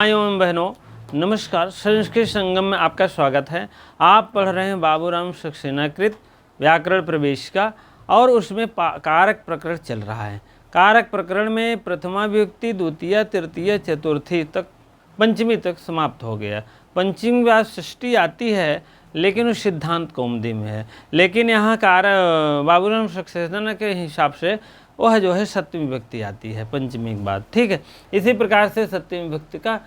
भाइयों एवं बहनों, नमस्कार। संस्कृत संगम में आपका स्वागत है। आप पढ़ रहे हैं बाबूराम सक्सेनाकृत व्याकरण प्रवेशिका और उसमें कारक प्रकरण चल रहा है। कारक प्रकरण में प्रथमा विभक्ति, द्वितीय, तृतीय, चतुर्थी तक, पंचमी तक समाप्त हो गया। पंचमी बार षष्ठी आती है लेकिन उस सिद्धांत कौमुदी में है, लेकिन यहाँ बाबूराम सक्सेना के हिसाब से वह जो है सप्तमी विभक्ति आती है पंचमी के बाद। ठीक है, इसी प्रकार से सप्तमी विभक्ति का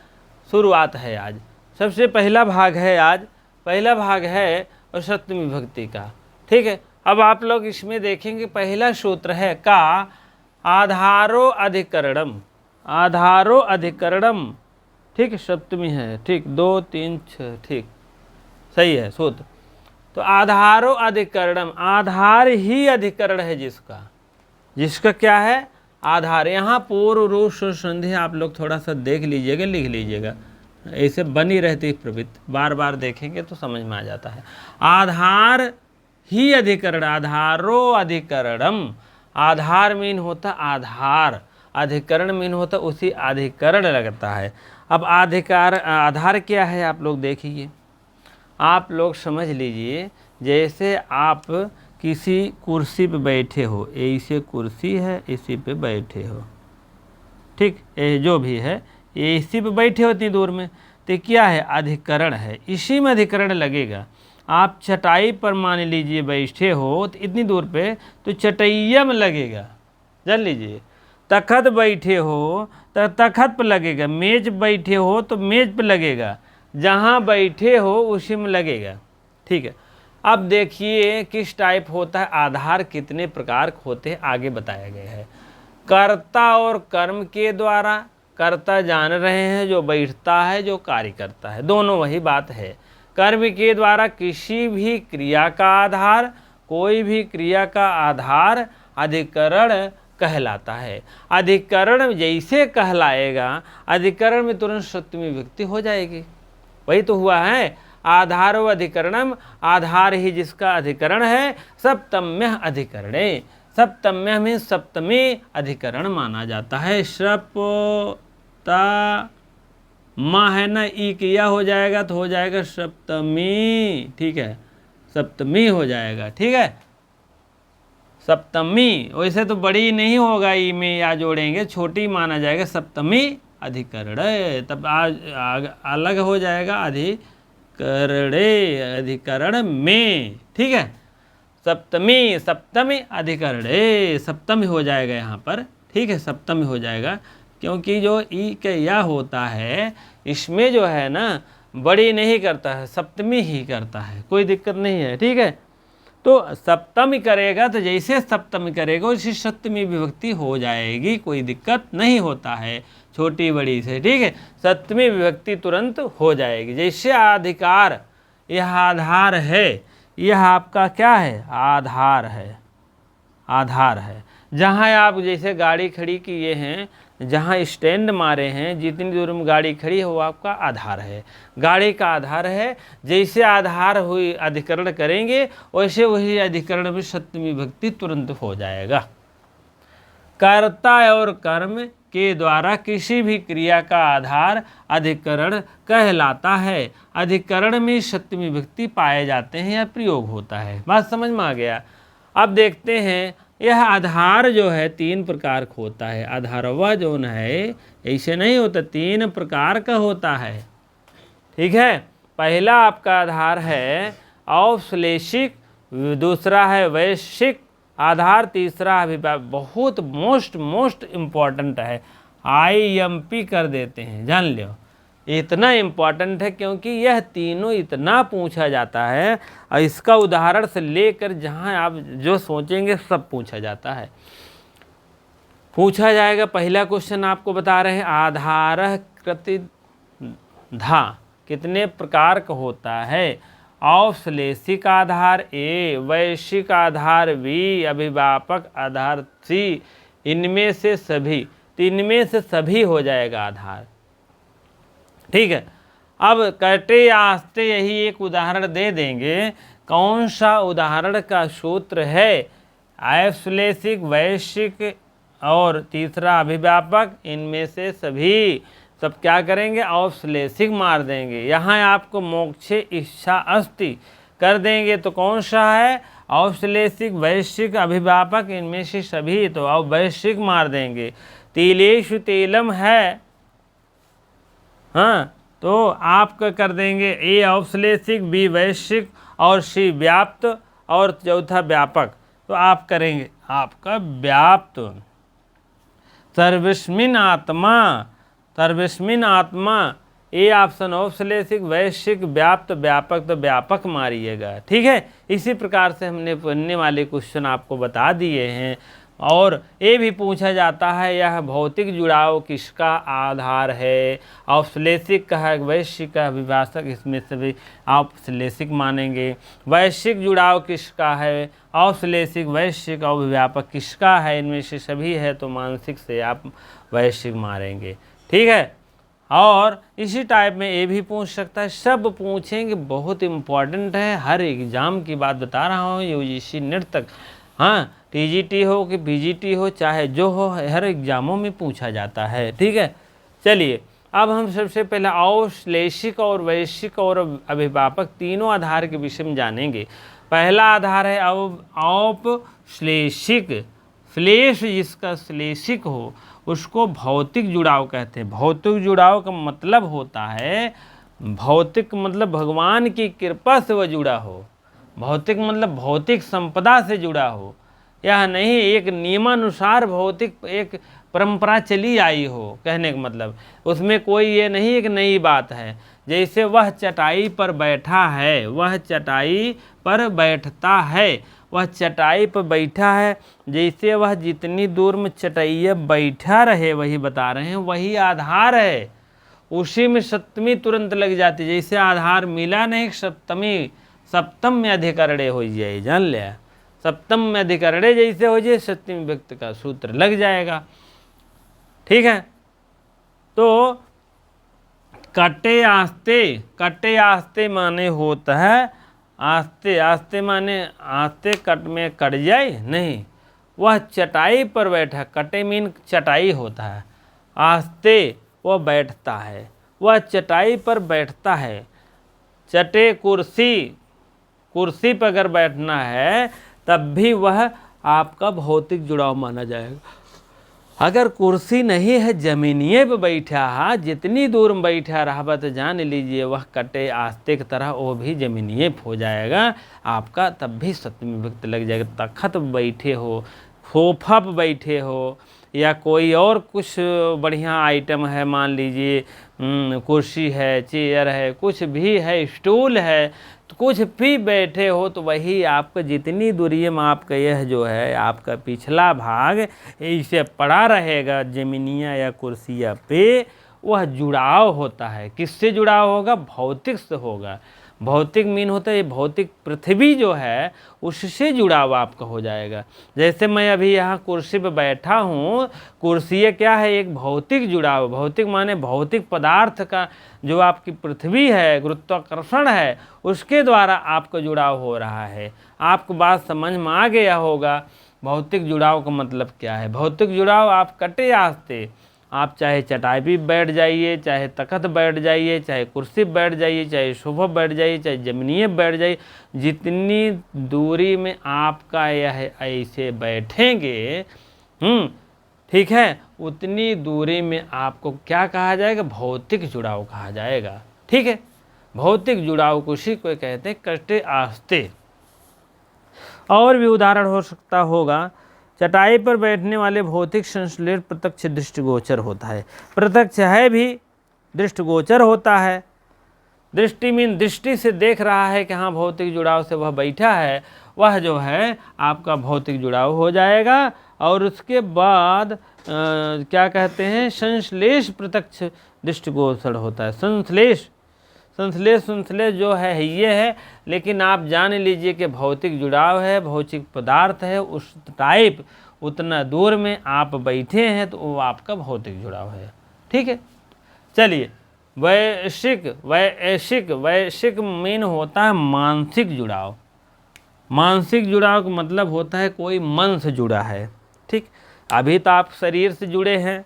शुरुआत है आज। सबसे पहला भाग है आज, पहला भाग है और सप्तमी विभक्ति का। ठीक है, अब आप लोग इसमें देखेंगे पहला सूत्र है का आधारो अधिकरणम, आधारो अधिकरणम। ठीक है, सप्तमी है। ठीक, 2 3 6, ठीक सही है सूत्र। तो आधारो अधिकरणम, आधार ही अधिकरण है जिसका, जिसका क्या है आधार। यहाँ पूर्व रूप संधि आप लोग थोड़ा सा देख लीजिएगा, लिख लीजिएगा, ऐसे बनी रहती प्रवृत्ति, बार बार देखेंगे तो समझ में आ जाता है। आधार ही अधिकरण, आधारो अधिकरणम। आधार मीन होता आधार, अधिकरण मीन होता उसी अधिकरण लगता है। अब आधार क्या है आप लोग देखिए, आप लोग समझ लीजिए जैसे आप किसी कुर्सी पे बैठे हो, ऐसे कुर्सी है, इसी पे बैठे हो। ठीक, ये जो भी है ये इसी पे बैठे हो इतनी दूर में, तो क्या है अधिकरण है, इसी में अधिकरण लगेगा। आप चटाई पर मान लीजिए बैठे हो तो इतनी दूर पे, तो चटैया में लगेगा, जान लीजिए। तखत बैठे हो तो तखत पर लगेगा, मेज बैठे हो तो मेज पर लगेगा, जहाँ बैठे हो उसी में लगेगा। ठीक है, अब देखिए किस टाइप होता है आधार, कितने प्रकार होते हैं आगे बताया गया है। कर्ता और कर्म के द्वारा, कर्ता जान रहे हैं जो बैठता है, जो कार्य करता है, दोनों वही बात है। कर्म के द्वारा किसी भी क्रिया का आधार, कोई भी क्रिया का आधार अधिकरण कहलाता है। अधिकरण जैसे कहलाएगा, अधिकरण में तुरंत सप्तमी विभक्ति हो जाएगी। वही तो हुआ है, आधारो अधिकरणम, आधार ही जिसका अधिकरण है। सप्तम्य अधिकरणे, सप्तम्य में सप्तमी अधिकरण माना जाता है। सप्ता माँ है ना, ई किया हो जाएगा तो हो जाएगा सप्तमी। ठीक है, सप्तमी हो जाएगा। ठीक है, सप्तमी, वैसे तो बड़ी नहीं होगा ई में, या जोड़ेंगे छोटी माना जाएगा सप्तमी अधिकरण, तब आज अलग हो जाएगा अधिकरणे, अधिकरण में। ठीक है, सप्तमी, सप्तमी अधिकरणे, सप्तमी हो जाएगा यहाँ पर। ठीक है, सप्तमी हो जाएगा, क्योंकि जो ई के या होता है इसमें जो है ना बड़ी नहीं करता है, सप्तमी ही करता है, कोई दिक्कत नहीं है। ठीक है, तो सप्तमी करेगा तो जैसे सप्तमी करेगा उसी सप्तमी विभक्ति हो जाएगी, कोई दिक्कत नहीं होता है छोटी बड़ी से। ठीक है, सप्तमी विभक्ति तुरंत हो जाएगी। जैसे अधिकार, यह आधार है, यह आपका क्या है आधार है, आधार है। जहाँ आप जैसे गाड़ी खड़ी किए हैं, जहाँ स्टैंड मारे हैं, जितनी दूर में गाड़ी खड़ी है वो आपका आधार है, गाड़ी का आधार है। जैसे आधार हुई अधिकरण करेंगे वैसे वही अधिकरण में सप्तमी विभक्ति तुरंत हो जाएगा। कर्ता और कर्म के द्वारा किसी भी क्रिया का आधार अधिकरण कहलाता है। अधिकरण में सप्तमी विभक्ति पाए जाते हैं या प्रयोग होता है। बात समझ में आ गया। अब देखते हैं यह आधार जो है 3 प्रकार का होता है। आधारवा जो है ऐसे नहीं होता, 3 प्रकार का होता है। ठीक है, पहला आपका आधार है औश्लेषिक, दूसरा है वैश्विक आधार, तीसरा अभिप्राय। बहुत मोस्ट इम्पॉर्टेंट है, IMP कर देते हैं, जान लो। इतना इम्पॉर्टेंट है क्योंकि यह तीनों इतना पूछा जाता है, और इसका उदाहरण से लेकर जहाँ आप जो सोचेंगे सब पूछा जाता है, पूछा जाएगा। पहला क्वेश्चन आपको बता रहे हैं, आधार कृतिधा कितने प्रकार का होता है। औश्लेषिक आधार A, वैश्विक आधार B, अभिव्यापक आधार C। इनमें से सभी, इनमें से सभी हो जाएगा आधार। ठीक है, अब कटे आस्ते यही एक उदाहरण दे देंगे। कौन सा उदाहरण का सूत्र है, औश्लेषिक, वैश्विक और तीसरा अभिव्यापक, इनमें से सभी। सब क्या करेंगे, औश्लेषिक मार देंगे। यहाँ आपको मोक्षे इच्छा अस्ति कर देंगे तो कौन सा है, औश्लेषिक, वैश्विक, अभिव्यापक, इनमें से सभी तो वैश्विक मार देंगे। तिलेषु तेलम है, हाँ, तो आपका कर देंगे ए औश्लेषिक, बी वैश्विक और सी व्याप्त और चौथा व्यापक। तो आप करेंगे आपका व्याप्त। सर्वस्मिन आत्मा, सर्वस्मिन आत्मा, ए ऑप्शन औश्लेषिक, वैश्विक, व्याप्त, व्यापक, तो व्यापक मारिएगा। ठीक है, इसी प्रकार से हमने पढ़ने वाले क्वेश्चन आपको बता दिए हैं। और ये भी पूछा जाता है यह भौतिक जुड़ाव किसका आधार है, औश्लेषिक का है, वैश्विक का, विभाषक, इसमें से भी आप औश्लेषिक मानेंगे। वैश्विक जुड़ाव किसका है, औश्लेषिक, वैश्विक और व्यापक किसका है, इनमें से सभी है तो मानसिक से आप वैश्विक मारेंगे। ठीक है, और इसी टाइप में ये भी पूछ सकता है, सब पूछेंगे, बहुत इम्पॉर्टेंट है, हर एग्ज़ाम की बात बता रहा हूँ, यूजीसी नेट तक, हाँ, टीजीटी हो कि पीजीटी हो, चाहे जो हो, हर एग्ज़ामों में पूछा जाता है। ठीक है, चलिए अब हम सबसे पहले औश्लेषिक और वैश्विक और अभिव्यापक तीनों आधार के विषय में जानेंगे। पहला आधार है औपश्लेषिक, श्लेष जिसका श्लेषिक हो उसको भौतिक जुड़ाव कहते हैं। भौतिक जुड़ाव का मतलब होता है, भौतिक मतलब भगवान की कृपा से वह जुड़ा हो, भौतिक मतलब भौतिक संपदा से जुड़ा हो, यह नहीं एक नियमानुसार भौतिक एक परंपरा चली आई हो, कहने का मतलब उसमें कोई ये नहीं एक नई बात है। जैसे वह चटाई पर बैठा है, वह चटाई पर बैठता है, वह चटाई पर बैठा है, जैसे वह जितनी दूर में चटाइया बैठा रहे वही बता रहे हैं, वही आधार है। उसी में सप्तमी तुरंत लग जाती, जैसे आधार मिला नहीं, सप्तमी सप्तम में अधिकरणे हो जाए, जान लिया, सप्तम में अधिकरणे जैसे हो जाए सप्तमी व्यक्ति का सूत्र लग जाएगा। ठीक है, तो कटे आस्ते, कटे आस्ते माने होता है, आस्ते आस्ते माने आस्ते कट में कट जाए नहीं, वह चटाई पर बैठा, कटे मीन चटाई होता है, आस्ते वह बैठता है, वह चटाई पर बैठता है। चटे कुर्सी, कुर्सी पर अगर बैठना है तब भी वह आपका भौतिक जुड़ाव माना जाएगा। अगर कुर्सी नहीं है, जमीनिए पे बैठा है, जितनी दूर में बैठा रहा तो जान लीजिए वह कटे आस्ते की तरह वो भी जमीनिए हो जाएगा आपका, तब भी सप्तमी विभक्ति लग जाएगा। तख्त बैठे हो, सोफा पर बैठे हो, या कोई और कुछ बढ़िया आइटम है, मान लीजिए कुर्सी है, चेयर है, कुछ भी है, स्टूल है, तो कुछ भी बैठे हो तो वही आपका जितनी दूरी में आपका यह जो है आपका पिछला भाग ऐसे पड़ा रहेगा जमीनिया या कुर्सिया पे, वह जुड़ाव होता है। किससे जुड़ाव होगा, भौतिक से होगा। भौतिक मीन होता है भौतिक पृथ्वी जो है उससे जुड़ाव आपका हो जाएगा। जैसे मैं अभी यहाँ कुर्सी पर बैठा हूँ, कुर्सी क्या है, एक भौतिक जुड़ाव। भौतिक माने भौतिक पदार्थ का जो आपकी पृथ्वी है, गुरुत्वाकर्षण है, उसके द्वारा आपका जुड़ाव हो रहा है। आपको बात समझ में आ गया होगा भौतिक जुड़ाव का मतलब क्या है। भौतिक जुड़ाव आप कटे आस्ते, आप चाहे चटाई पे बैठ जाइए, चाहे तख्त बैठ जाइए, चाहे कुर्सी बैठ जाइए, चाहे सोफा बैठ जाइए, चाहे जमीनिए बैठ जाइए, जितनी दूरी में आपका यह ऐसे बैठेंगे, ठीक है, उतनी दूरी में आपको क्या कहा जाएगा, भौतिक जुड़ाव कहा जाएगा। ठीक है, भौतिक जुड़ाव को उसी को कहते हैं कटे आस्ते। और भी उदाहरण हो सकता होगा, चटाई पर बैठने वाले भौतिक संश्लेष प्रत्यक्ष दृष्टिगोचर होता है। प्रत्यक्ष है भी, दृष्टिगोचर होता है। दृष्टि मीन दृष्टि से देख रहा है कि हाँ भौतिक जुड़ाव से वह बैठा है, वह जो है आपका भौतिक जुड़ाव हो जाएगा। और उसके बाद क्या कहते हैं, संश्लेष प्रत्यक्ष दृष्टिगोचर होता है। संश्लेष संश्लेष जो है ये है, लेकिन आप जान लीजिए कि भौतिक जुड़ाव है, भौतिक पदार्थ है, उस टाइप उतना दूर में आप बैठे हैं तो वो आपका भौतिक जुड़ाव है। ठीक है, चलिए वैश्विक, वैश्विक वैश्विक मीन होता है मानसिक जुड़ाव। मानसिक जुड़ाव का मतलब होता है कोई मन से जुड़ा है। ठीक, अभी तो आप शरीर से जुड़े हैं,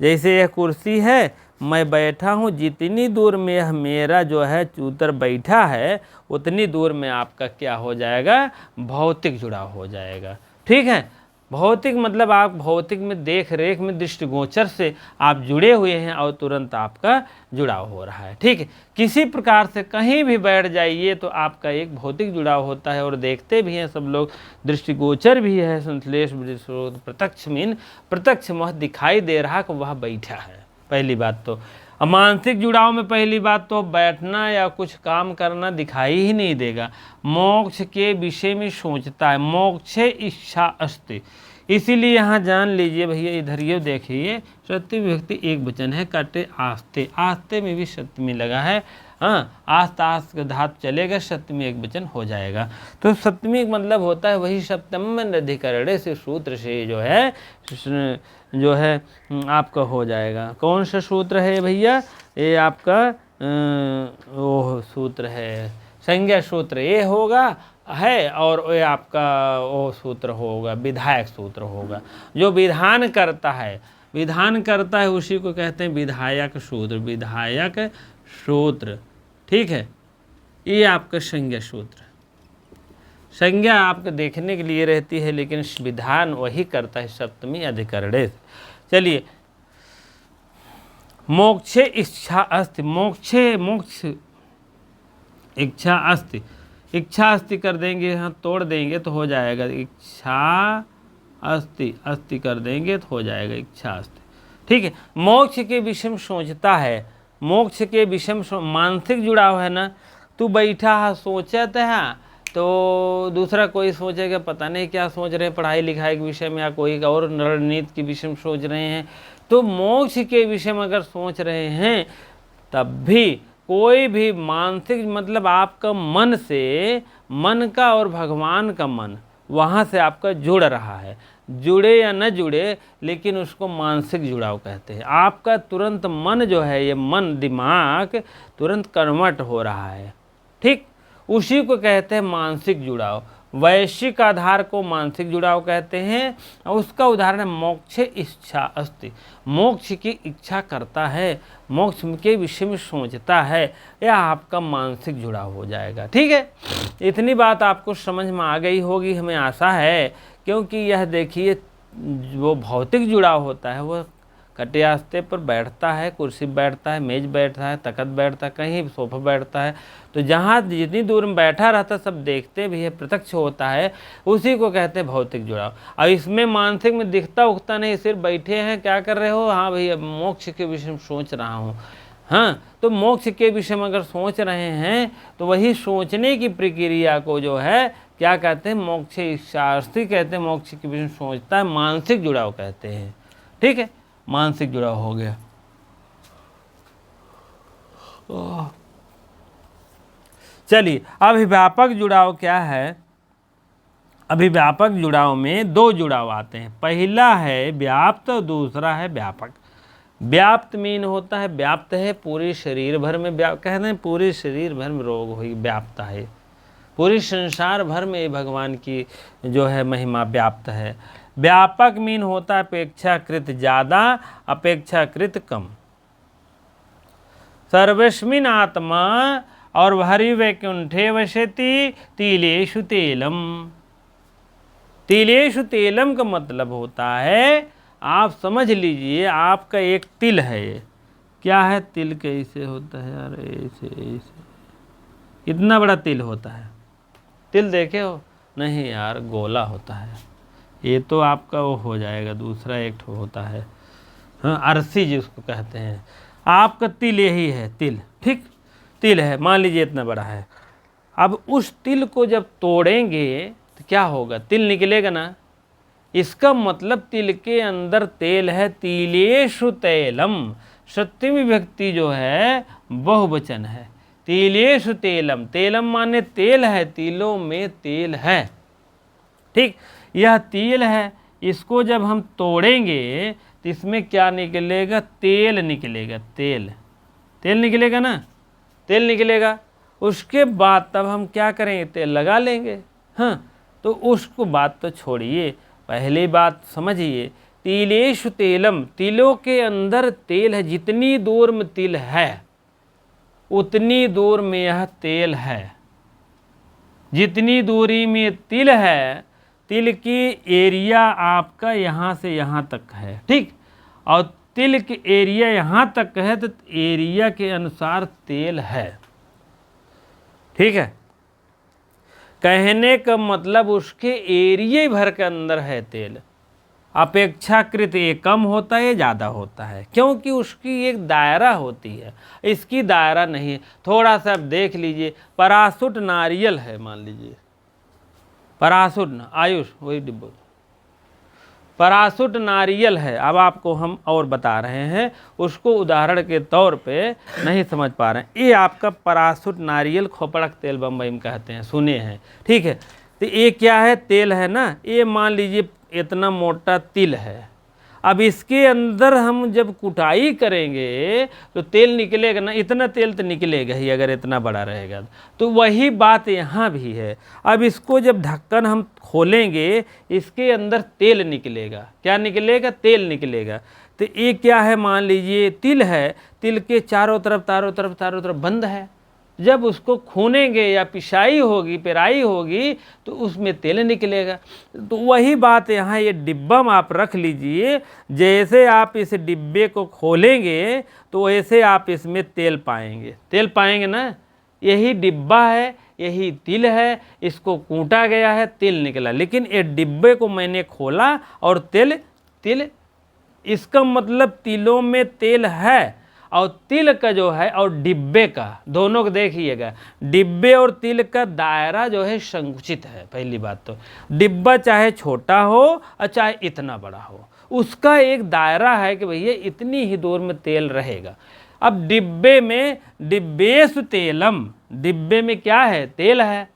जैसे यह कुर्सी है, मैं बैठा हूँ, जितनी दूर में यह मेरा जो है चूतर बैठा है उतनी दूर में आपका क्या हो जाएगा, भौतिक जुड़ाव हो जाएगा। ठीक है, भौतिक मतलब आप भौतिक में देख रेख में दृष्टिगोचर से आप जुड़े हुए हैं और तुरंत आपका जुड़ाव हो रहा है। ठीक है, किसी प्रकार से कहीं भी बैठ जाइए तो आपका एक भौतिक जुड़ाव होता है और देखते भी हैं सब लोग, दृष्टिगोचर भी है, संश्लेष प्रत्यक्ष मीन प्रत्यक्ष वह दिखाई दे रहा कि वह बैठा है। पहली बात तो मानसिक जुड़ाव में पहली बात तो बैठना या कुछ काम करना दिखाई ही नहीं देगा, मोक्ष के विषय में सोचता है, मोक्षे इच्छा अस्ति। इसीलिए यहाँ जान लीजिए भैया, इधर ये देखिए सप्तमी विभक्ति एक वचन है, कटे आस्ते, आस्ते में भी सप्तमी लगा है। हाँ, आस्त आस्त का धातु चलेगा, सप्तमी एक वचन हो जाएगा। तो सप्तमी मतलब होता है वही सप्तम अधिकरणे से सूत्र से जो है आपका हो जाएगा। कौन सा सूत्र है भैया, ये आपका वो सूत्र है संज्ञा सूत्र ये होगा है, और ये आपका वो सूत्र होगा विधायक सूत्र होगा, जो विधान करता है, विधान करता है उसी को कहते हैं विधायक सूत्र, विधायक सूत्र। ठीक है, ये आपका संज्ञा सूत्र, संज्ञा आपको देखने के लिए रहती है लेकिन विधान वही करता है सप्तमी अधिकरणे से। चलिए, मोक्षे इच्छा अस्ति, मोक्षे मोक्ष इच्छा अस्ति, इच्छा अस्ति कर देंगे, यहाँ तोड़ देंगे तो हो जाएगा इच्छा अस्ति, अस्ति कर देंगे तो हो जाएगा इच्छा अस्ति। ठीक है, मोक्ष के विषय में सोचता है, मोक्ष के विषय में मानसिक जुड़ाव है ना, तू बैठा है सोचत है तो दूसरा कोई सोचेगा पता नहीं क्या सोच रहे हैं, पढ़ाई लिखाई के विषय में या कोई और रणनीति के विषय में सोच रहे हैं। तो मोक्ष के विषय में अगर सोच रहे हैं तब भी कोई भी मानसिक मतलब आपका मन से, मन का और भगवान का मन वहाँ से आपका जुड़ रहा है, जुड़े या न जुड़े लेकिन उसको मानसिक जुड़ाव कहते हैं। आपका तुरंत मन जो है, ये मन दिमाग तुरंत कन्वर्ट हो रहा है। ठीक, उसी को कहते हैं मानसिक जुड़ाव। वैश्विक आधार को मानसिक जुड़ाव कहते हैं, और उसका उदाहरण है मोक्षे इच्छा अस्ति, मोक्ष की इच्छा करता है, मोक्ष के विषय में सोचता है, यह आपका मानसिक जुड़ाव हो जाएगा। ठीक है, इतनी बात आपको समझ में आ गई होगी हमें आशा है, क्योंकि यह देखिए वो भौतिक जुड़ाव होता है वो कटे आस्ते पर बैठता है, कुर्सी बैठता है, मेज बैठता है, तख्त बैठता है, कहीं सोफा बैठता है, तो जहाँ जितनी दूर में बैठा रहता है सब देखते भी है, प्रत्यक्ष होता है, उसी को कहते हैं भौतिक जुड़ाव। और इसमें मानसिक में दिखता उखता नहीं, सिर्फ बैठे हैं, क्या कर रहे हो, हाँ भैया मोक्ष के विषय में सोच रहा हूँ। हाँ, तो मोक्ष के विषय में अगर सोच रहे हैं तो वही सोचने की प्रक्रिया को जो है क्या कहते हैं, मोक्ष इच्छास्ति कहते हैं, मोक्ष के विषय में सोचता है, मानसिक जुड़ाव कहते हैं। ठीक है, मानसिक जुड़ाव हो गया। चलिए, अभिव्यापक जुड़ाव क्या है। अभिव्यापक जुड़ाव में दो जुड़ाव आते हैं, पहला है व्याप्त और दूसरा है व्यापक। व्याप्त मीन होता है व्याप्त है पूरे शरीर भर में, कहते हैं पूरे शरीर भर में रोग हुई व्याप्त है, पूरे संसार भर में भगवान की जो है महिमा व्याप्त है। व्यापक मीन होता है अपेक्षाकृत ज़्यादा, अपेक्षाकृत कम। सर्वस्मिन् आत्मा और हरि वैकुंठे वसति तिलेषु तेलम। तिलेषु तेलम का मतलब होता है, आप समझ लीजिए आपका एक तिल है, ये क्या है, तिल कैसे होता है यार, ऐसे ऐसे इतना बड़ा तिल होता है, तिल देखे हो नहीं यार, गोला होता है, ये तो आपका वो हो जाएगा, दूसरा एक होता है हाँ अरसी जिसको कहते हैं, आपका तिल यही है तिल। ठीक, तिल है, मान लीजिए इतना बड़ा है। अब उस तिल को जब तोड़ेंगे तो क्या होगा, तिल निकलेगा ना, इसका मतलब तिल के अंदर तेल है, तिलेषु तैलम। सप्तमी विभक्ति जो है बहुवचन है, तिलेषु तेलम, तेलम माने तेल है, तिलों में तेल है। ठीक, यह तिल है, इसको जब हम तोड़ेंगे तो इसमें क्या निकलेगा, तेल निकलेगा, तेल, तेल निकलेगा ना, तेल निकलेगा। उसके बाद तब हम क्या करेंगे, तेल लगा लेंगे। हाँ, तो उसको बात तो छोड़िए, पहली बात समझिए तिलेषु तेलम, तिलों के अंदर तेल है। जितनी दूर में तिल है उतनी दूर में यह तेल है। जितनी दूरी में तिल है, तिल की एरिया आपका यहाँ से यहाँ तक है, ठीक। और तिल की एरिया यहाँ तक है तो एरिया के अनुसार तेल है, ठीक है। कहने का मतलब उसके एरिया भर के अंदर है तेल। अपेक्षाकृत ये कम होता है, ज़्यादा होता है, क्योंकि उसकी एक दायरा होती है, इसकी दायरा नहीं है। थोड़ा सा आप देख लीजिए, परासुट नारियल है, मान लीजिए परासुट आयुष वही डिब्बा परासुट नारियल है। अब आपको हम और बता रहे हैं, उसको उदाहरण के तौर पे नहीं समझ पा रहे हैं। ये आपका परासुट नारियल खोपड़क तेल बम्बई में कहते हैं, सुने हैं, ठीक है। तो ये क्या है, तेल है ना। ये मान लीजिए इतना मोटा तिल है। अब इसके अंदर हम जब कुटाई करेंगे तो तेल निकलेगा ना, इतना तेल तो निकलेगा ही अगर इतना बड़ा रहेगा। तो वही बात यहाँ भी है। अब इसको जब ढक्कन हम खोलेंगे, इसके अंदर तेल निकलेगा। क्या निकलेगा, तेल निकलेगा। तो ये क्या है, मान लीजिए तिल है, तिल के चारों तरफ बंद है। जब उसको खूनेंगे या पिसाई होगी, पेराई होगी, तो उसमें तेल निकलेगा। तो वही बात यहाँ, ये डिब्बा में आप रख लीजिए। जैसे आप इस डिब्बे को खोलेंगे तो वैसे आप इसमें तेल पाएंगे। तेल पाएंगे ना, यही डिब्बा है, यही तिल है, इसको कूटा गया है, तेल निकला। लेकिन ये डिब्बे को मैंने खोला और तेल, इसका मतलब तिलों में तेल है। और तिल का जो है और डिब्बे का, दोनों को देखिएगा, डिब्बे और तिल का दायरा जो है संकुचित है। पहली बात तो डिब्बा चाहे छोटा हो और चाहे इतना बड़ा हो, उसका एक दायरा है कि भैया इतनी ही दूर में तेल रहेगा। अब डिब्बे में डिब्बेषु तेलम, डिब्बे में क्या है, तेल है।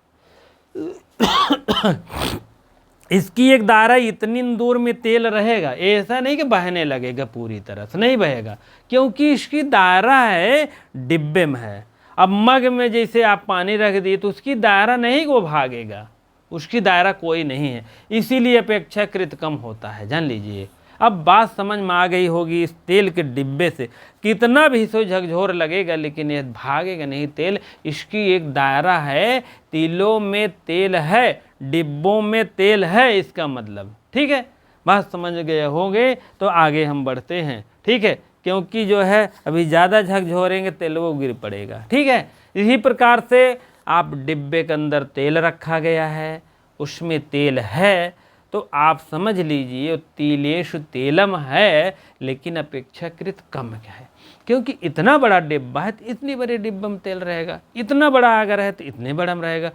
इसकी एक दायरा, इतनी दूर में तेल रहेगा। ऐसा नहीं कि बहने लगेगा, पूरी तरह से नहीं बहेगा, क्योंकि इसकी दायरा है, डिब्बे में है। अब मग में जैसे आप पानी रख दिए तो उसकी दायरा नहीं कि वो भागेगा, उसकी दायरा कोई नहीं है, इसीलिए अपेक्षाकृत कम होता है, जान लीजिए। अब बात समझ में आ गई होगी। इस तेल के डिब्बे से कितना भी सो झकझोर लगेगा, लेकिन ये भागेगा नहीं तेल। इसकी एक दायरा है। तिलों में तेल है, डिब्बों में तेल है, इसका मतलब, ठीक है। बात समझ गए होंगे तो आगे हम बढ़ते हैं, ठीक है। क्योंकि जो है अभी ज़्यादा झकझोरेंगे तेल वो गिर पड़ेगा, ठीक है। इसी प्रकार से आप डिब्बे के अंदर तेल रखा गया है, उसमें तेल है, तो आप समझ लीजिए तिलेषु तेलम है, लेकिन अपेक्षाकृत कम है। क्योंकि इतना बड़ा डिब्बा है तो इतनी बड़े डिब्बे में तेल रहेगा, इतना बड़ा अगर है तो इतने बड़ा में रहेगा।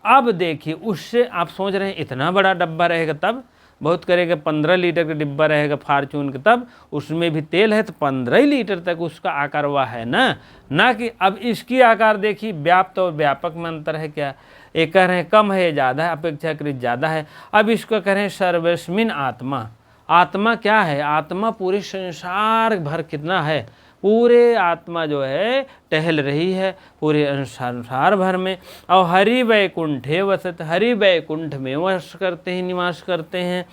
अब देखिए, उससे आप सोच रहे हैं इतना बड़ा डब्बा रहेगा, तब बहुत करेगा 15 लीटर का डिब्बा रहेगा फार्चून का, तब उसमें भी तेल है तो 15 लीटर तक उसका आकार हुआ है ना कि अब इसकी आकार देखिए, व्याप्त और व्यापक में अंतर है क्या। एक कह रहे हैं कम है, ज़्यादा है, अपेक्षाकृत ज़्यादा है। अब इसको कह रहे हैं सर्वस्मिन आत्मा। आत्मा क्या है, आत्मा पूरे संसार भर कितना है, पूरे आत्मा जो है टहल रही है पूरे संसार भर में। और हरि वैकुंठे वसत, हरि वैकुंठ में वास करते हैं, निवास करते हैं,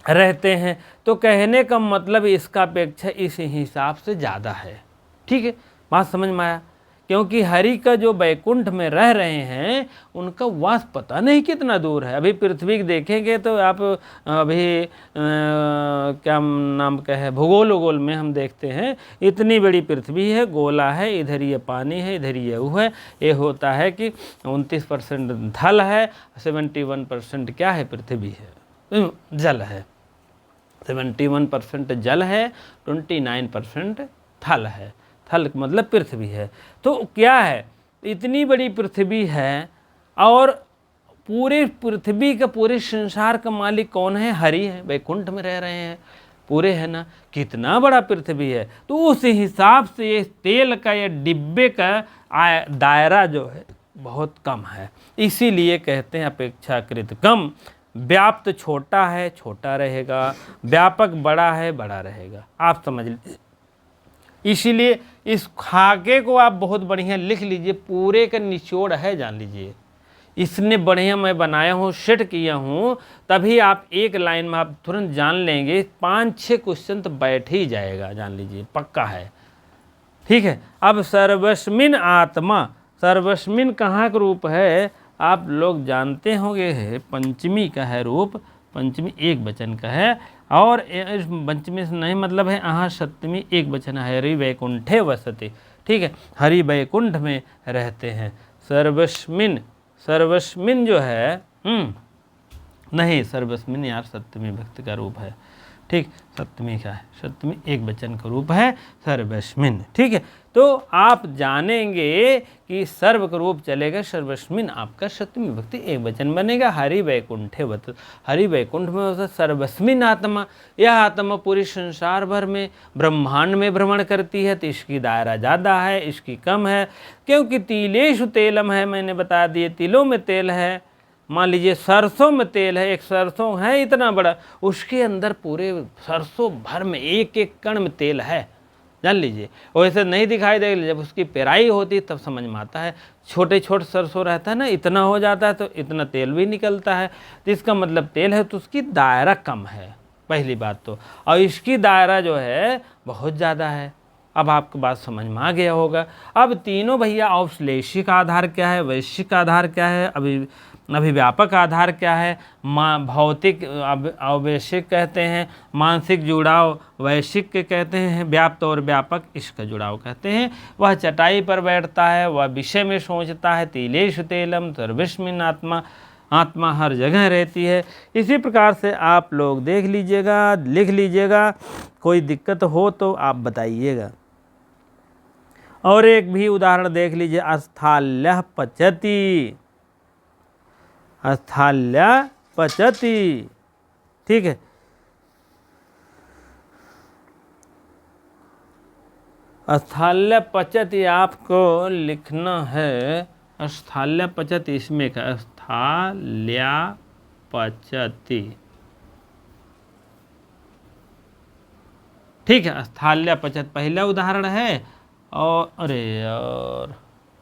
रहते हैं। तो कहने का मतलब इसका अपेक्षा इस हिसाब से ज़्यादा है, ठीक है। बात समझ में आया। क्योंकि हरि का जो वैकुंठ में रह रहे हैं उनका वास पता नहीं कितना दूर है। अभी पृथ्वी देखेंगे तो आप अभी क्या नाम का है, भूगोल उगोल में हम देखते हैं इतनी बड़ी पृथ्वी है, गोला है, इधर ये पानी है, इधर ये वो है। ये होता है कि 29% थल है, 71% क्या है, पृथ्वी है, जल है। 71% जल है, 29% थल है। थल मतलब पृथ्वी है। तो क्या है, इतनी बड़ी पृथ्वी है और पूरे पृथ्वी का, पूरे संसार का मालिक कौन है, हरि है, वैकुंठ में रह रहे हैं पूरे, है ना। कितना बड़ा पृथ्वी है, तो उस हिसाब से ये तेल का या डिब्बे का दायरा जो है बहुत कम है, इसीलिए कहते हैं अपेक्षाकृत कम। व्याप्त छोटा है, छोटा रहेगा, व्यापक बड़ा है, बड़ा रहेगा। आप समझ लीजिए। इसीलिए इस खाके को आप बहुत बढ़िया लिख लीजिए, पूरे का निचोड़ है, जान लीजिए। इसने बढ़िया मैं बनाया हूँ, सेट किया हूँ, तभी आप एक लाइन में आप तुरंत जान लेंगे। 5-6 क्वेश्चन तो बैठ ही जाएगा, जान लीजिए, पक्का है। ठीक है। अब सर्वस्मिन आत्मा, सर्वस्मिन कहाँ का रूप है आप लोग जानते होंगे, है पंचमी का है रूप, पंचमी एक वचन का है, और इस पंचमी से नहीं मतलब है, यहाँ सप्तमी एक वचन है, हरि वैकुंठे वसते। ठीक है, हरि वैकुंठ में रहते हैं। सर्वस्मिन, सर्वस्मिन जो है नहीं, सर्वस्मिन यार सप्तमी भक्ति का रूप है। ठीक, सप्तमी का है, सप्तमी एक वचन का रूप है सर्वस्मिन। ठीक है, तो आप जानेंगे कि सर्व का रूप चलेगा सर्वस्मिन, आपका सप्तमी भक्ति एक वचन बनेगा। हरि वैकुंठे वत, हरि वैकुंठ में होता सर्वस्मिन आत्मा। यह आत्मा पूरी संसार भर में ब्रह्मांड में भ्रमण करती है, तो इसकी दायरा ज़्यादा है, इसकी कम है, क्योंकि तिलेषु तेलम है, मैंने बता दिए तिलों में तेल है। मान लीजिए सरसों में तेल है, एक सरसों है इतना बड़ा, उसके अंदर पूरे सरसों भर में एक एक कण में तेल है, जान लीजिए। वैसे नहीं दिखाई देगा, जब उसकी पेराई होती है तब समझ में आता है। छोटे छोटे सरसों रहता है ना, इतना हो जाता है तो इतना तेल भी निकलता है, तो इसका मतलब तेल है, तो उसकी दायरा कम है, पहली बात तो। और इसकी दायरा जो है बहुत ज़्यादा है। अब आपको बात समझ में आ गया होगा। अब तीनों भैया, औश्लेषिक आधार क्या है, वैश्विक आधार क्या है, अभिव्यापक आधार क्या है, भौतिक आवश्यक कहते हैं, मानसिक जुड़ाव वैश्विक के कहते हैं, व्याप्त और व्यापक इसका जुड़ाव कहते हैं। वह चटाई पर बैठता है, वह विषय में सोचता है, तिलेषु तेलम सर्वस्मिन आत्मा, आत्मा हर जगह रहती है। इसी प्रकार से आप लोग देख लीजिएगा, लिख लीजिएगा, कोई दिक्कत हो तो आप बताइएगा। और एक भी उदाहरण देख लीजिए, अस्थाल्यः पचति, अस्थाल्या पचति। ठीक है, अस्थाल्या पचति आपको लिखना है, अस्थाल्या पचति, इसमें का अस्थाल्या पचति। ठीक है, अस्थाल्या पचत पहला उदाहरण है, और अरे यार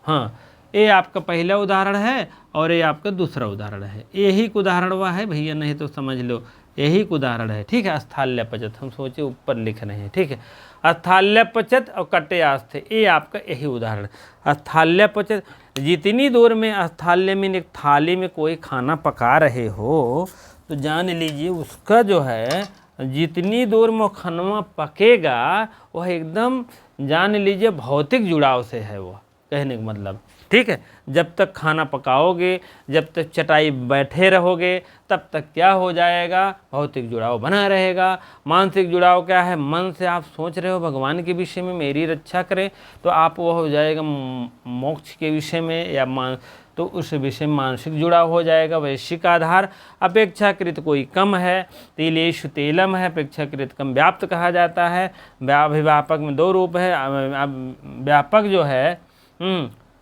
हाँ, ये आपका पहला उदाहरण है और ये आपका दूसरा उदाहरण है। यही उदाहरण हुआ है भैया, नहीं तो समझ लो यही उदाहरण है। ठीक है, अस्थाल्या पचत, हम सोचे ऊपर लिख रहे हैं। ठीक है, अस्थाल्या पचत और कटे आस्थे, ये आपका यही उदाहरण। अस्थाल्या पचत, जितनी दूर में अस्थाल्य में एक थाली में कोई खाना पका रहे हो, तो जान लीजिए उसका जो है जितनी दूर में खाना पकेगा वह एकदम जान लीजिए भौतिक जुड़ाव से है, वो कहने का मतलब। ठीक है, जब तक खाना पकाओगे, जब तक चटाई बैठे रहोगे, तब तक क्या हो जाएगा, भौतिक जुड़ाव बना रहेगा। मानसिक जुड़ाव क्या है, मन से आप सोच रहे हो भगवान के विषय में मेरी रक्षा करें, तो आप वो हो जाएगा मोक्ष के विषय में, या तो उस विषय में मानसिक जुड़ाव हो जाएगा। वैश्विक आधार अपेक्षाकृत कोई कम है, तिलेषु तेलम है, अपेक्षाकृत कम व्याप्त कहा जाता है। अभिव्यापक में दो रूप है,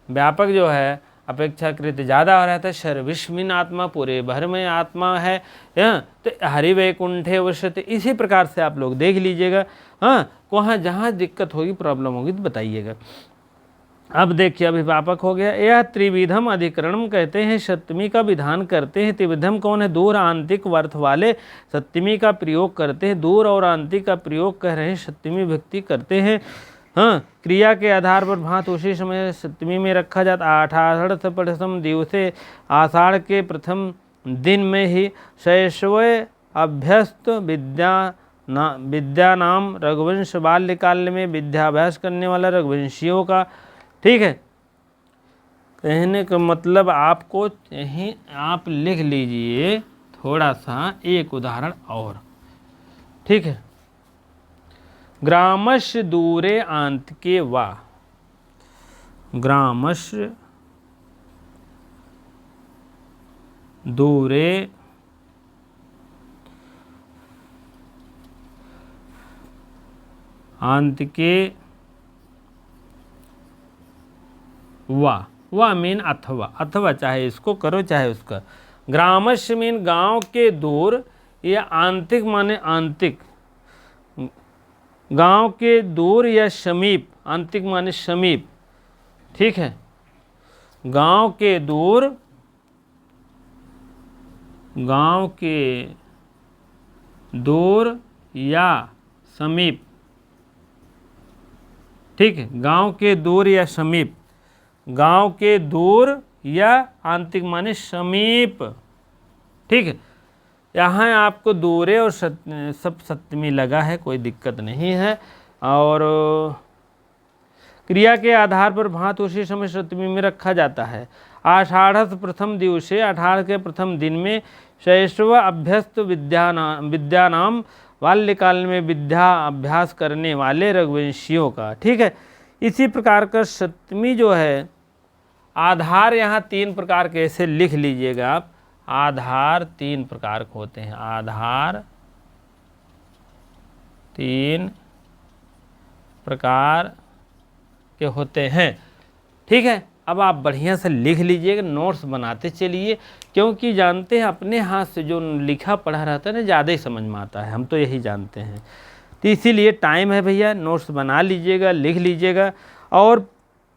व्यापक जो है अपेक्षाकृत ज़्यादा रहता है। सर्वस्मिन आत्मा, पूरे भर में आत्मा है, तो हरि वैकुंठे वसते। इसी प्रकार से आप लोग देख लीजिएगा। हाँ, वहाँ जहाँ दिक्कत होगी, प्रॉब्लम होगी तो बताइएगा। अब देखिए, अभिव्यापक हो गया। यह त्रिविधम अधिकरणम कहते हैं, सप्तमी का विधान करते हैं। त्रिविधम कौन है, दूर आंतिक अर्थ वाले सप्तमी का प्रयोग करते हैं। दूर और आंतिक का प्रयोग कर रहे हैं, सप्तमी भक्ति करते हैं। हाँ, क्रिया के आधार पर भांत उसी समय सप्तमी में रखा जाता। आषाढ़ प्रथम दिवसे, आषाढ़ के प्रथम दिन में ही शैशव अभ्यस्त विद्या नाम रघुवंश बाल्यकाल में विद्याभ्यास करने वाला रघुवंशियों का। ठीक है, कहने का मतलब आपको यहीं आप लिख लीजिए थोड़ा सा एक उदाहरण और। ठीक है, ग्रामस्य दूरे आंतके वा, ग्रामस्य दूरे आंतके वा मीन अथवा, अथवा चाहे इसको करो चाहे उसका। ग्रामस्य मीन गांव के दूर, या आंतिक माने आंतिक, गांव के दूर या समीप, आंतिक माने समीप। ठीक है, गांव के दूर गांव के दूर या समीप, ठीक है, गांव के दूर या समीप, गांव के दूर या आंतरिक माने समीप, ठीक है। यहाँ आपको दूरे और सब सप्तमी लगा है, कोई दिक्कत नहीं है। और क्रिया के आधार पर भात उसी समय सप्तमी में रखा जाता है। आषाढ़ प्रथम दिवसे, आषाढ़ के प्रथम दिन में शैशव अभ्यस्त विद्यानाम, बाल्यकाल में विद्या अभ्यास करने वाले रघुवंशियों का, ठीक है। इसी प्रकार का सप्तमी जो है, आधार यहाँ 3 प्रकार के ऐसे लिख लीजिएगा आप। आधार 3 प्रकार के होते हैं, आधार 3 प्रकार के होते हैं, ठीक है। अब आप बढ़िया से लिख लीजिएगा, नोट्स बनाते चलिए, क्योंकि जानते हैं अपने हाथ से जो लिखा पढ़ा रहता है ना, ज़्यादा ही समझ में आता है, हम तो यही जानते हैं। तो इसीलिए टाइम है भैया, नोट्स बना लीजिएगा, लिख लीजिएगा। और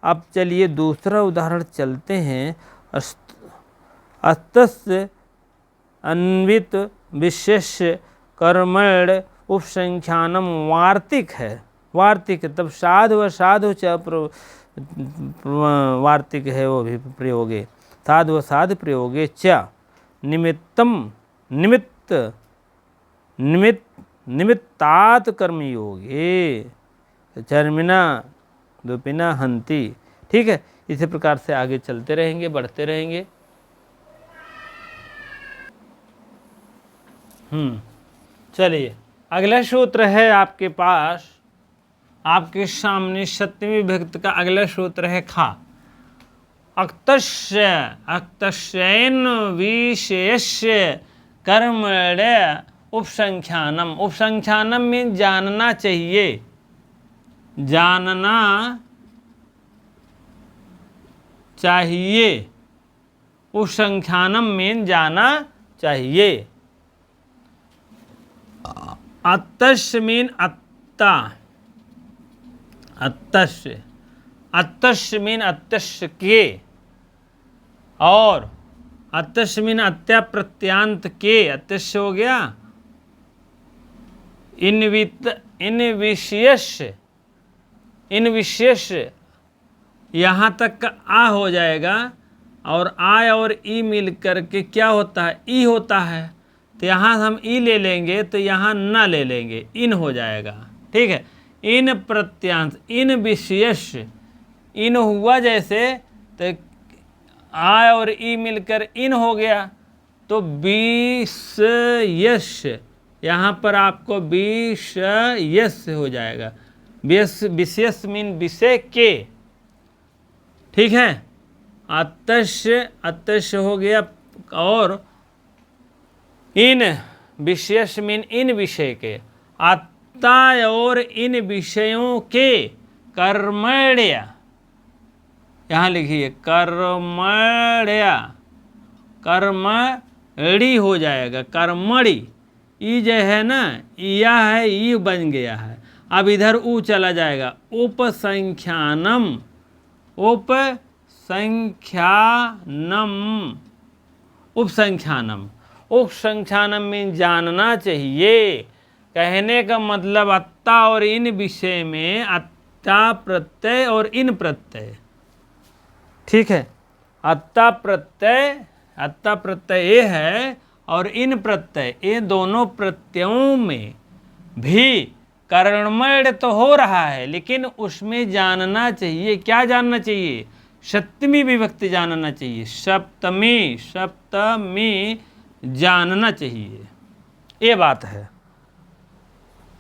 अब चलिए दूसरा उदाहरण चलते हैं। अस्तस्य अन्वित विशेष कर्मण उपसंख्यानम वार्तिक है, वार्तिक, तब साधु व साधु च वार्तिक है, वो भी प्रयोगे, साधु व साधु प्रयोगे च निमित्तम, निमित्त निमित्तात कर्मयोगे चर्मिना दुपिना हंति, ठीक है। इसी प्रकार से आगे चलते रहेंगे, बढ़ते रहेंगे। चलिए अगला सूत्र है आपके पास, आपके सामने सप्तमी विभक्ति का अगला सूत्र है खा। अक्तस्य, अक्तस्यैन विशेष्य कर्मण उपसंख्यानम, उपसंख्यानम में जानना चाहिए, जानना चाहिए, उपसंख्यानम में जाना चाहिए। अत्तस्य मीन अत्ता, अत्तस्य, अत्तस्य मीन अत्तस्य के, और अत्तस्य मीन अत्या प्रत्यांत के, अत्तस्य हो गया। इन विशेष यहाँ तक का आ हो जाएगा, और आ और ई मिल करके क्या होता है, ई होता है। तो यहाँ हम ई ले लेंगे तो यहाँ न ले लेंगे, इन हो जाएगा, ठीक है। इन प्रत्यांत, इन विशेष, इन हुआ जैसे, तो आ और ई मिलकर इन हो गया, तो विशेष, यहाँ पर आपको विशेष हो जाएगा। विशेष मीन विषय के, ठीक है। अत्तस्य, अत्तस्य हो गया, और इन विशेष मीन इन विषय के, अत्ता और इन विषयों के कर्मण्य, यहाँ लिखिए कर्मण्य, कर्मणि हो जाएगा, कर्मणि। ई जो है ना, या है, ई बन गया है, अब इधर ऊ चला जाएगा। उपसंख्यानम, उपसंख्यानम, उपसंख्यानम, उपसंख्यानम में जानना चाहिए। कहने का मतलब अत्ता और इन विषय में अत्ता प्रत्यय और इन प्रत्यय, ठीक है। अत्ता प्रत्यय, अत्ता प्रत्यय ये है, और इन प्रत्यय, ये दोनों प्रत्ययों में भी कर्मण्य तो हो रहा है, लेकिन उसमें जानना चाहिए, क्या जानना चाहिए, सप्तमी विभक्ति जानना चाहिए, सप्तमी, सप्तमी जानना चाहिए, ये बात है।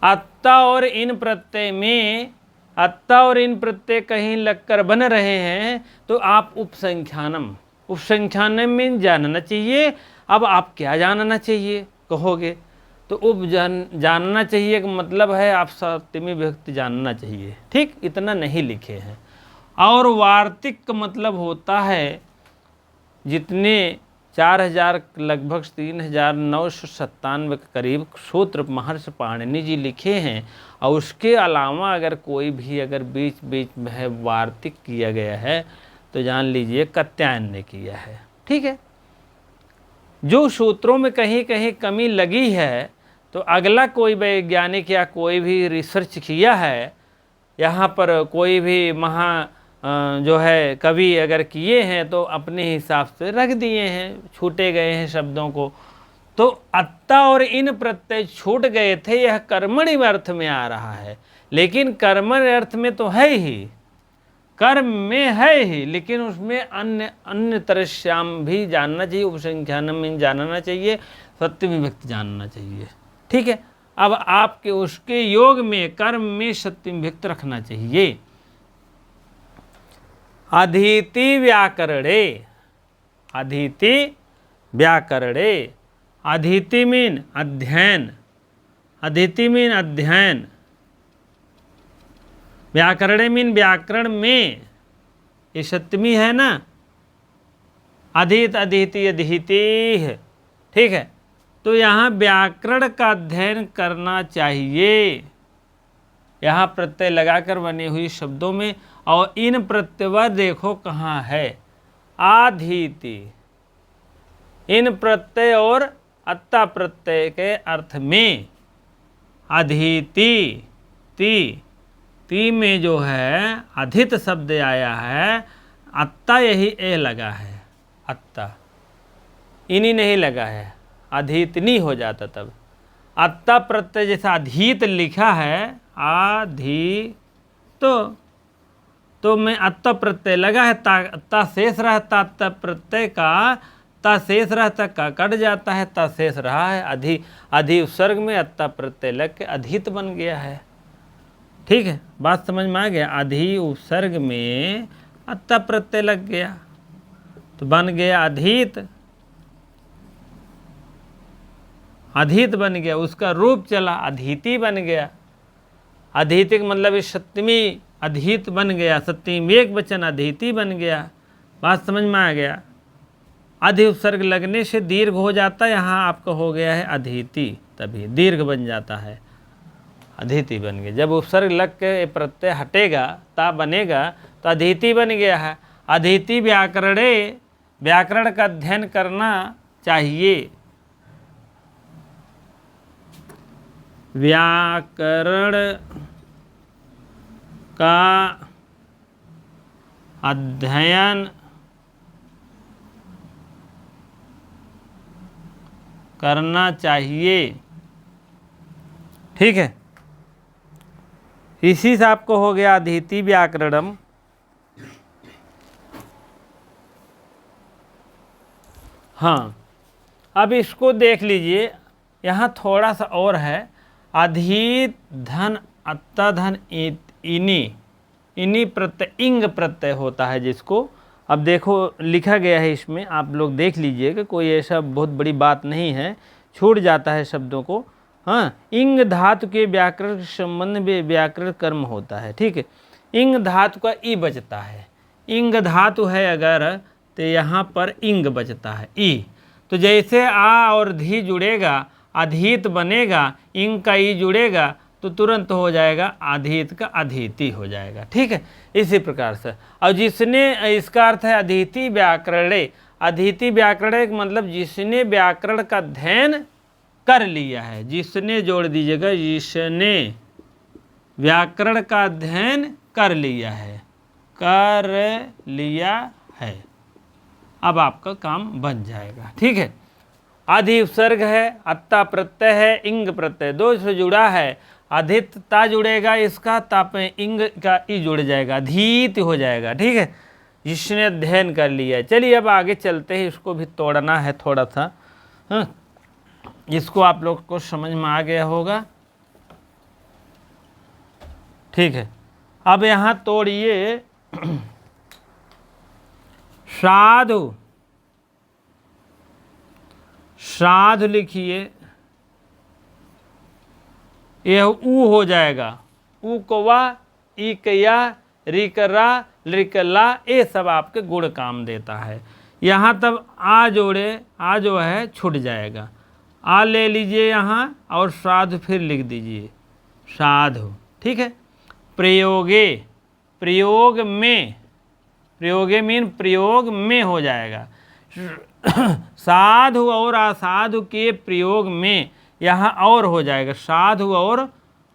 अत्ता और इन प्रत्यय में, अत्ता और इन प्रत्यय कहीं लगकर बन रहे हैं, तो आप उपसंख्यानम, उपसंख्यानम में जानना चाहिए। अब आप क्या जानना चाहिए कहोगे, तो जानना चाहिए का मतलब है आप सप्तमी विभक्ति जानना चाहिए, ठीक, इतना नहीं लिखे हैं। और वार्तिक का मतलब होता है जितने 4000 लगभग 3997 के करीब सूत्र महर्षि पाणिनि जी लिखे हैं, और उसके अलावा अगर कोई भी अगर बीच बीच में है वार्तिक किया गया है, तो जान लीजिए कात्यायन ने किया है, ठीक है। जो सूत्रों में कहीं कहीं कमी लगी है तो अगला कोई वैज्ञानिक या कोई भी रिसर्च किया है, यहाँ पर कोई भी जो है कवि अगर किए हैं तो अपने हिसाब से रख दिए हैं, छूटे गए हैं शब्दों को। तो अत्ता और इन प्रत्यय छूट गए थे, यह कर्मणि अर्थ में आ रहा है, लेकिन कर्मण अर्थ में तो है ही, कर्म में है ही, लेकिन उसमें अन्य अन्य तरस्याम भी जानना चाहिए, उपसंख्यानम में जानना चाहिए, सप्तमी विभक्ति जानना चाहिए। ठीक है, अब आपके उसके योग में कर्म में सप्तमी विभक्ति रखना चाहिए। अधीति व्याकरणे, अधीति व्याकरणे, अधीति मीन अध्ययन, अधीति मीन अध्ययन, व्याकरण मीन व्याकरण में, ये सप्तमी है ना, अधीत अधीति अधीति है। ठीक है, तो यहाँ व्याकरण का अध्ययन करना चाहिए, यहाँ प्रत्यय लगाकर बनी हुई शब्दों में। और इन प्रत्यय देखो कहाँ है, आधीति, इन प्रत्यय और अत्ता प्रत्यय के अर्थ में अधीति, ती में जो है अधित शब्द आया है, अत्ता यही ए लगा है, अत्ता इन्हीं नहीं लगा है, अधीतनी हो जाता तब। अत्ता प्रत्यय जैसा अधीत लिखा है, आधी तो में अत्ता प्रत्यय लगा है, ता शेष रहता, अत्ता प्रत्यय का ता शेष रहता, का कट जाता है, ता शेष रहा है, अधि उपसर्ग में अत्ता प्रत्यय लग के अधीत बन गया है। ठीक है, बात समझ में आ गया। अधि उपसर्ग में अत्ता प्रत्यय लग गया तो बन गया अधीत, अधीत बन गया, उसका रूप चला अधीति बन गया। अधीति का मतलब इस सप्तमी अधीत बन गया, सप्तमी एक वचन अधीति बन गया। बात समझ में आ गया। अधि उपसर्ग लगने से दीर्घ हो जाता है, यहाँ आपका हो गया है अधीति, तभी दीर्घ बन जाता है, अधीति बन गया। जब उपसर्ग लग के प्रत्यय हटेगा, ता बनेगा, तो अधीति बन गया है। अधीति व्याकरणे, व्याकरण का अध्ययन करना चाहिए, व्याकरण का अध्ययन करना चाहिए। ठीक है, इसी से आपको हो गया अधीति व्याकरणम। हाँ, अब इसको देख लीजिए, यहाँ थोड़ा सा और है, अधीत धन अत्ता धन इनी प्रत्यय, इंग प्रत्यय होता है जिसको, अब देखो लिखा गया है इसमें, आप लोग देख लीजिए कि कोई ऐसा बहुत बड़ी बात नहीं है, छूट जाता है शब्दों को। हाँ, इंग धातु के व्याकरण के संबंध में व्याकरण कर्म होता है। ठीक है, इंग धातु का ई बचता है, इंग धातु है अगर तो यहाँ पर इंग बचता है ई, तो जैसे आ और धी जुड़ेगा अधीत बनेगा, इंग का ई जुड़ेगा तो तुरंत हो जाएगा अधीत का अधीति हो जाएगा। ठीक है, इसी प्रकार से। और जिसने, इसका अर्थ है अधीति व्याकरणे, अधीति व्याकरण मतलब जिसने व्याकरण का अध्ययन कर लिया है, जिसने जोड़ दीजिएगा, जिसने व्याकरण का अध्ययन कर लिया है, कर लिया है, अब आपका काम बन जाएगा। ठीक है, अधि उपसर्ग है, अत्ता प्रत्यय है, इंग प्रत्यय, दो से जुड़ा है, अधित ता जुड़ेगा इसका, ता पे इंग का ई जुड़ जाएगा, अधीत हो जाएगा। ठीक है, जिसने अध्ययन कर लिया है। चलिए अब आगे चलते हैं, इसको भी तोड़ना है थोड़ा सा। हाँ, इसको आप लोग को समझ में आ गया होगा। ठीक है, अब यहाँ तोड़िए, साधु, साधु लिखिए, यह ऊ हो जाएगा, ऊ को वा, ई कया, री करा, लिकला, ये सब आपके गुण काम देता है। यहाँ तब आ जोड़े, आ जो है छूट जाएगा, आ ले लीजिए यहाँ और साधु फिर लिख दीजिए, साधु। ठीक है, प्रयोगे, प्रयोग में, प्रयोगे मीन प्रयोग में हो जाएगा, साधु और असाधु के प्रयोग में, यहाँ और हो जाएगा, साधु और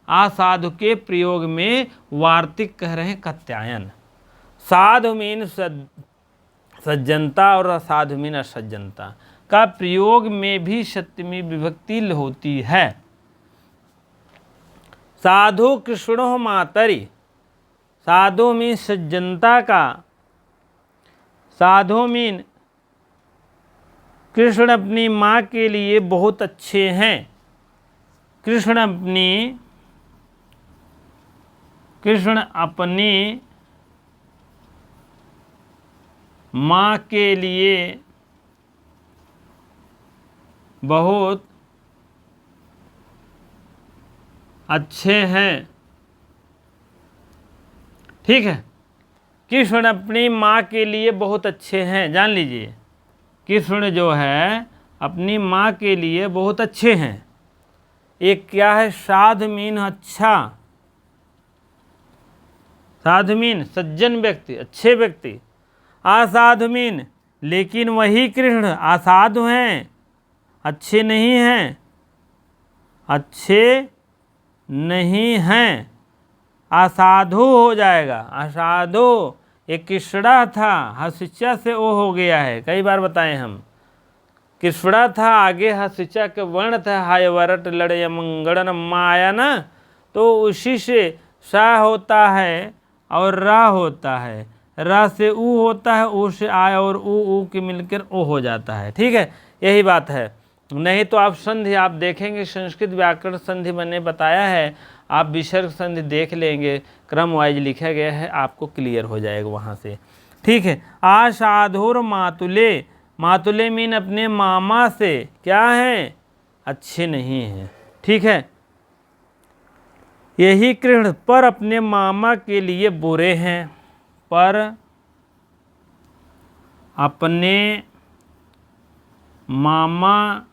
असाधु के प्रयोग में वार्तिक कह रहे हैं कात्यायन। साधु मीन सज्जनता और असाधु मीन असज्जनता का प्रयोग में भी सप्तमी विभक्ति होती है। साधु कृष्णो मातरि, साधु मीन सज्जनता का, साधु मीन कृष्ण अपनी माँ के लिए बहुत अच्छे हैं। कृष्ण अपनी माँ के लिए बहुत अच्छे हैं। ठीक है, कृष्ण अपनी माँ के लिए बहुत अच्छे हैं, जान लीजिए कृष्ण जो है अपनी माँ के लिए बहुत अच्छे हैं। एक क्या है, साधु मीन अच्छा, साधु मीन सज्जन व्यक्ति, अच्छे व्यक्ति। असाधु मीन लेकिन वही कृष्ण असाधु हैं, अच्छे नहीं हैं, अच्छे नहीं हैं, असाधु हो जाएगा। असाधु एक कृष्णा था, हसिचा से ओ हो गया है, कई बार बताएं हम। कृष्णा था, आगे हसिचा के वर्ण था, हाय वरट लड़े मंगड़न माया ना, तो उसी से सा होता है और रा होता है, रा से ऊ होता है, ऊ से आय और ऊ के मिलकर ओ हो जाता है। ठीक है, यही बात है। नहीं तो आप संधि आप देखेंगे, संस्कृत व्याकरण संधि मैंने बताया है, आप विसर्ग संधि देख लेंगे, क्रम वाइज लिखा गया है, आपको क्लियर हो जाएगा वहाँ से। ठीक है, आसाधुर मातुले, मातुले मीन अपने मामा से क्या हैं, अच्छे नहीं हैं। ठीक है, यही कृष्ण पर अपने मामा के लिए बुरे हैं, पर अपने मामा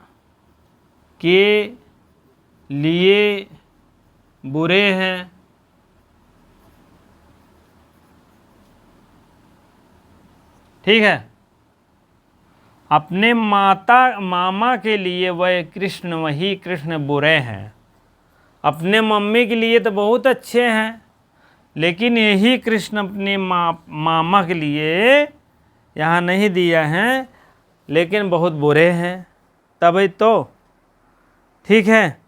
के लिए बुरे हैं। ठीक है, अपने मामा के लिए वह कृष्ण, वही कृष्ण बुरे हैं। अपने मम्मी के लिए तो बहुत अच्छे हैं, लेकिन यही कृष्ण अपने मामा के लिए यहाँ नहीं दिया है, लेकिन बहुत बुरे हैं, तभी तो। ठीक है,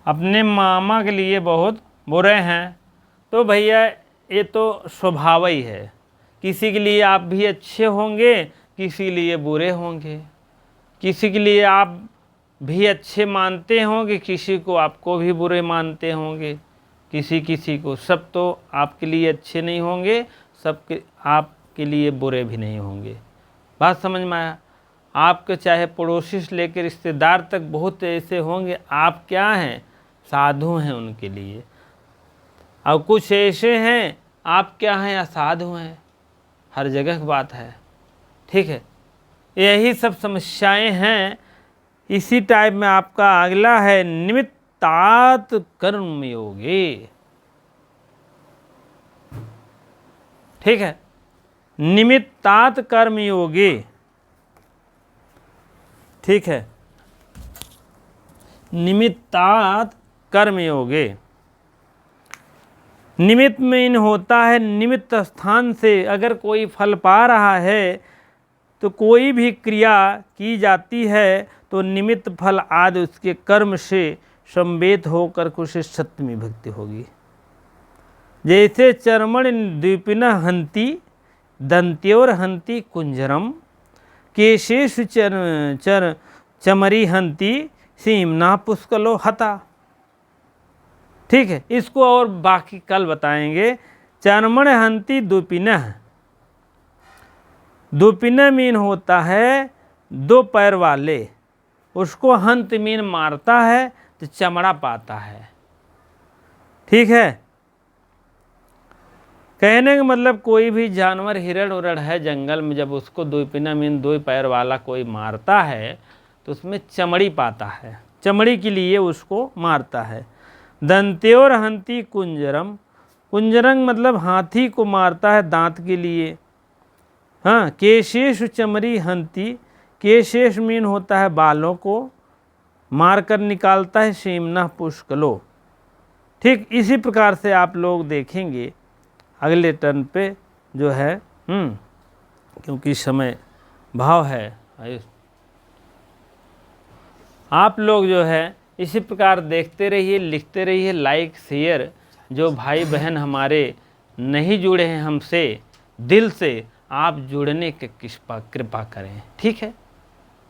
अपने मामा के लिए बहुत बुरे हैं, तो भैया ये तो स्वभाव ही है, किसी के लिए आप भी अच्छे होंगे, किसी के लिए बुरे होंगे, किसी के लिए आप भी अच्छे मानते होंगे, किसी को आपको भी बुरे मानते होंगे, किसी को, सब तो आपके लिए अच्छे नहीं होंगे, सबके आपके लिए बुरे भी नहीं होंगे। बात समझ में आया? आपके चाहे पड़ोसी से लेकर रिश्तेदार तक बहुत ऐसे होंगे, आप क्या हैं, साधु हैं उनके लिए, और कुछ ऐसे हैं आप क्या हैं, असाधु हैं। हर जगह की बात है। ठीक है, यही सब समस्याएं हैं। इसी टाइप में आपका अगला है निमित्तात कर्मयोगे। ठीक है, निमित्तात कर्मयोगे। ठीक है, निमित्तात कर्मयोगे। निमित्त में इन होता है, निमित्त स्थान से अगर कोई फल पा रहा है तो कोई भी क्रिया की जाती है तो निमित्त फल आदि उसके कर्म से संवेद होकर उसे सप्तमी विभक्ति होगी। जैसे चर्मण द्वीपिन हंति दंत्योर हंति कुंजरम, केशेषु चमरी हंति सीमना पुष्कलो हता। ठीक है, इसको और बाकी कल बताएंगे। चर्मण हंति दुपिनः, दुपिनः मीन होता है दो पैर वाले, उसको हंत मीन मारता है तो चमड़ा पाता है। ठीक है, कहने का मतलब कोई भी जानवर हिरण उरण है जंगल में, जब उसको दुपिना मीन दो पैर वाला कोई मारता है तो उसमें चमड़ी पाता है, चमड़ी के लिए उसको मारता है। दंत्योर हंति कुंजरम, कुंजरंग मतलब हाथी को मारता है दांत के लिए। हाँ, केशेषु चमरी हंती, केशेष मीन होता है बालों को, मारकर निकालता है सीमना पुष्कलो। ठीक इसी प्रकार से आप लोग देखेंगे अगले टर्न पे जो है क्योंकि समय भाव है, आप लोग जो है इसी प्रकार देखते रहिए, लिखते रहिए, लाइक शेयर। जो भाई बहन हमारे नहीं जुड़े हैं हमसे दिल से, आप जुड़ने की कृपा करें। ठीक है,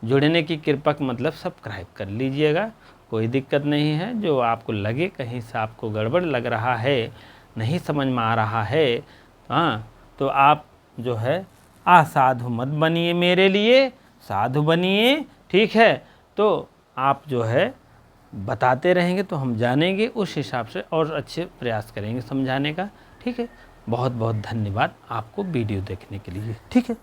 जुड़ने की कृपा का मतलब सब्सक्राइब कर लीजिएगा, कोई दिक्कत नहीं है। जो आपको लगे कहीं से आपको गड़बड़ लग रहा है, नहीं समझ में आ रहा है, हाँ, तो आप जो है असाधु मत बनिए, मेरे लिए साधु बनिए। ठीक है, तो आप जो है बताते रहेंगे तो हम जानेंगे, उस हिसाब से और अच्छे प्रयास करेंगे समझाने का। ठीक है, बहुत बहुत धन्यवाद आपको वीडियो देखने के लिए। ठीक है।